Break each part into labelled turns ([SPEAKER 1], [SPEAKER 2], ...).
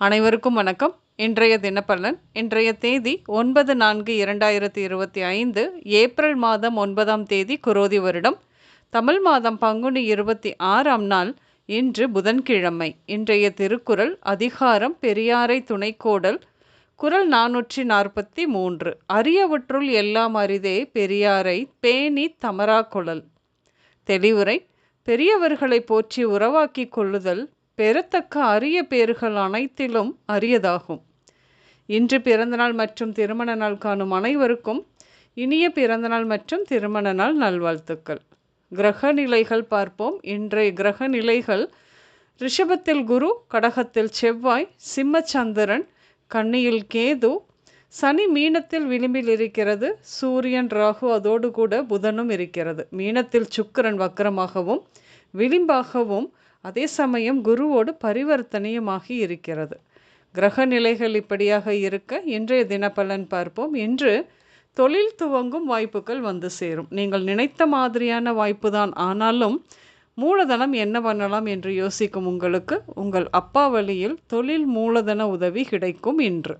[SPEAKER 1] அனைவருக்கும் வணக்கம். இன்றைய தினப்பலன். இன்றைய தேதி 9/4/2025, ஏப்ரல் மாதம் 9ஆம் தேதி, குரோதி வருடம், தமிழ் மாதம் பங்குனி 26ஆம் நாள். இன்று புதன்கிழமை. இன்றைய திருக்குறள் அதிகாரம் பெரியாரை துணைக்கோடல். குறள் 443. அரியவற்றுள் எல்லாம் அரிதே பெரியாரை பேணி தமரா கொளல். தெளிவுரை: பெரியவர்களை போற்றி உறவாக்கிக் கொள்ளுதல் பெறத்தக்க அரிய பேறுகள் அனைத்திலும் அரியதாகும். இன்று பிறந்தநாள் மற்றும் திருமண நாள் காணும் அனைவருக்கும் இனிய பிறந்தநாள் மற்றும் திருமண நாள் நல்வாழ்த்துக்கள். கிரக நிலைகள் பார்ப்போம். இன்றைய கிரக நிலைகள்: ரிஷபத்தில் குரு, கடகத்தில் செவ்வாய், சிம்ம சந்திரன், கன்னியில் கேது, சனி மீனத்தில் விளிம்பில் இருக்கிறது. சூரியன், ராகு, அதோடு கூட புதனும் இருக்கிறது. மீனத்தில் சுக்கிரன் வக்ரமாகவும் விளிம்பாகவும், அதே சமயம் குருவோடு பரிவர்த்தனையுமாகி இருக்கிறது. கிரக நிலைகள் இப்படியாக இருக்க இன்றைய தினப்பலன் பார்ப்போம். இன்று தொழில் துவங்கும் வாய்ப்புகள் வந்து சேரும். நீங்கள் நினைத்த மாதிரியான வாய்ப்பு தான், ஆனாலும் மூலதனம் என்ன பண்ணலாம் என்று யோசிக்கும் உங்களுக்கு உங்கள் அப்பா வழியில் தொழில் மூலதன உதவி கிடைக்கும். இன்று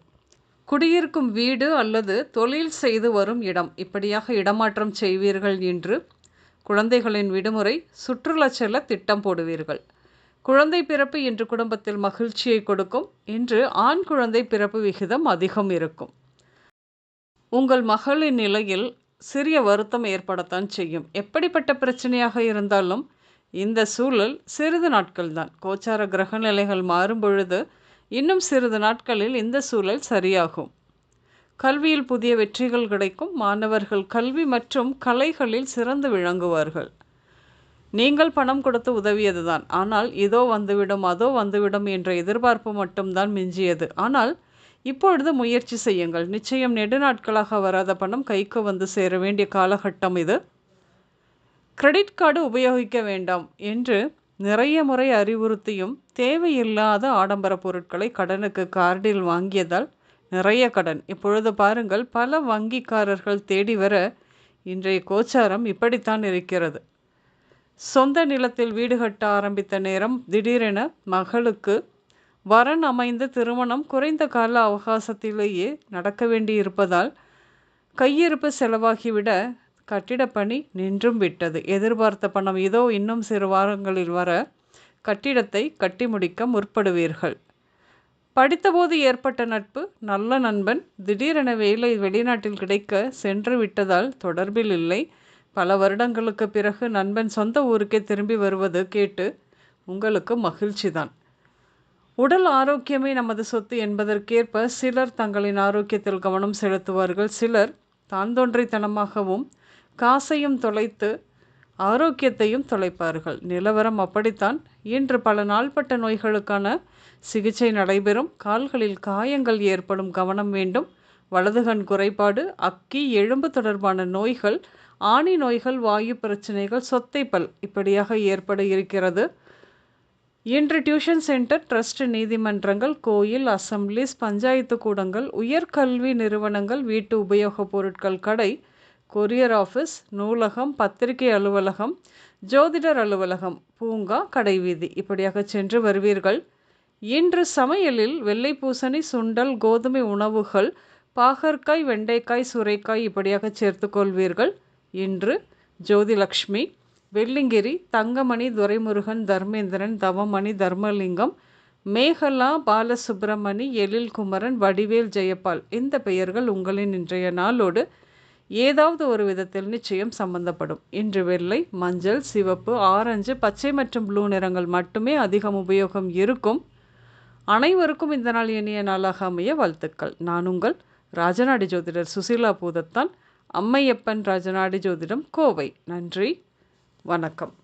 [SPEAKER 1] குடியிருக்கும் வீடு அல்லது தொழில் செய்து வரும் இடம் இப்படியாக இடமாற்றம் செய்வீர்கள். இன்று குழந்தைகளின் விடுமுறை, சுற்றுலா செல்ல திட்டம் போடுவீர்கள். குழந்தை பிறப்பு இன்று குடும்பத்தில் மகிழ்ச்சியை கொடுக்கும். இன்று ஆண் குழந்தை பிறப்பு விகிதம் அதிகம் இருக்கும். உங்கள் மகளின் நிலையில் சிறிய வருத்தம் ஏற்படத்தான் செய்யும். எப்படிப்பட்ட பிரச்சனையாக இருந்தாலும் இந்த சூழல் சிறிது நாட்கள்தான். கோச்சார கிரக நிலைகள் மாறும் பொழுது இன்னும் சிறிது நாட்களில் இந்த சூழல் சரியாகும். கல்வியில் புதிய வெற்றிகள் கிடைக்கும். மாணவர்கள் கல்வி மற்றும் கலைகளில் சிறந்து விளங்குவார்கள். நீங்கள் பணம் கொடுத்து உதவியதுதான், ஆனால் இதோ வந்துவிடும் அதோ வந்துவிடும் என்ற எதிர்பார்ப்பு மட்டும்தான் மிஞ்சியது. ஆனால் இப்பொழுது முயற்சி செய்யுங்கள். நிச்சயம் நெடுநாட்களாக வராத பணம் கைக்கு வந்து சேர வேண்டிய காலகட்டம் இது. கிரெடிட் கார்டு உபயோகிக்க வேண்டாம் என்று நிறைய முறை அறிவுறுத்தியும் தேவையில்லாத ஆடம்பர பொருட்களை கடனுக்கு கார்டில் வாங்கியதால் நிறைய கடன். இப்பொழுது பாருங்கள், பல வங்கிக்காரர்கள் தேடி வர இன்றைய கோச்சாரம் இப்படித்தான் இருக்கிறது. சொந்த நிலத்தில் வீடு கட்ட ஆரம்பித்த நேரம் திடீரென மகளுக்கு வரன் அமைந்து திருமணம் குறைந்த கால அவகாசத்திலேயே நடக்க வேண்டியிருப்பதால் கையிருப்பு செலவாகிவிட கட்டிடப்பணி நின்றும் விட்டது. எதிர்பார்த்த பணம் இதோ இன்னும் சிறு வாரங்களில் வர கட்டிடத்தை கட்டி முடிக்க முற்படுவீர்கள். படித்தபோது ஏற்பட்ட நட்பு, நல்ல நண்பன் திடீரென வேலை வெளிநாட்டில் கிடைக்க சென்று விட்டதால் தொடர்பில் இல்லை. பல வருடங்களுக்கு பிறகு நண்பன் சொந்த ஊருக்கே திரும்பி வருவது கேட்டு உங்களுக்கு மகிழ்ச்சிதான். உடல் ஆரோக்கியமே நமது சொத்து என்பதற்கேற்ப சிலர் தங்களின் ஆரோக்கியத்தில் கவனம் செலுத்துவார்கள். சிலர் தான் தோன்றித்தனமாகவும் காசையும் தொலைத்து ஆரோக்கியத்தையும் தொலைப்பார்கள். நிலவரம் அப்படித்தான். இன்று பல நாள்பட்ட நோய்களுக்கான சிகிச்சை நடைபெறும். கால்களில் காயங்கள் ஏற்படும், கவனம் வேண்டும். வலதுகண் குறைபாடு, அக்கி, எலும்பு தொடர்பான நோய்கள், ஆணி நோய்கள், வாயு பிரச்சனைகள், சொத்தைப்பல் இப்படியாக ஏற்பட இருக்கிறது. இன்று டியூஷன் சென்டர், ட்ரஸ்ட், நீதிமன்றங்கள், கோயில், அசம்பிளிஸ், பஞ்சாயத்து கூடங்கள், உயர்கல்வி நிறுவனங்கள், வீட்டு உபயோகப் பொருட்கள் கடை, கொரியர் ஆஃபீஸ், நூலகம், பத்திரிகை அலுவலகம், ஜோதிடர் அலுவலகம், பூங்கா, கடைவீதி இப்படியாக சென்று வருவீர்கள். இன்று சமையலில் வெள்ளை பூசணி, சுண்டல், கோதுமை உணவுகள், பாகற்காய், வெண்டைக்காய், சுரைக்காய் இப்படியாக சேர்த்து கொள்வீர்கள். இன்று ஜோதிலக்ஷ்மி, வெள்ளிங்கிரி, தங்கமணி, துரைமுருகன், தர்மேந்திரன், தவமணி, தர்மலிங்கம், மேகலா, பாலசுப்பிரமணி, எழில் குமரன், வடிவேல், ஜெயபால் இந்த பெயர்கள் உங்களின் இன்றைய நாளோடு ஏதாவது ஒரு விதத்தில் நிச்சயம் சம்பந்தப்படும். இன்று வெள்ளை, மஞ்சள், சிவப்பு, ஆரஞ்சு, பச்சை மற்றும் ப்ளூ நிறங்கள் மட்டுமே அதிகம் உபயோகம் இருக்கும். அனைவருக்கும் இந்த நாள் இனிய நாளாக அமைய வாழ்த்துக்கள். நான் உங்கள் ராஜநாடி ஜோதிடர் சுசீலா பூதத்தான், அம்மையப்பன் ராஜநாடி ஜோதிடம், கோவை. நன்றி, வணக்கம்.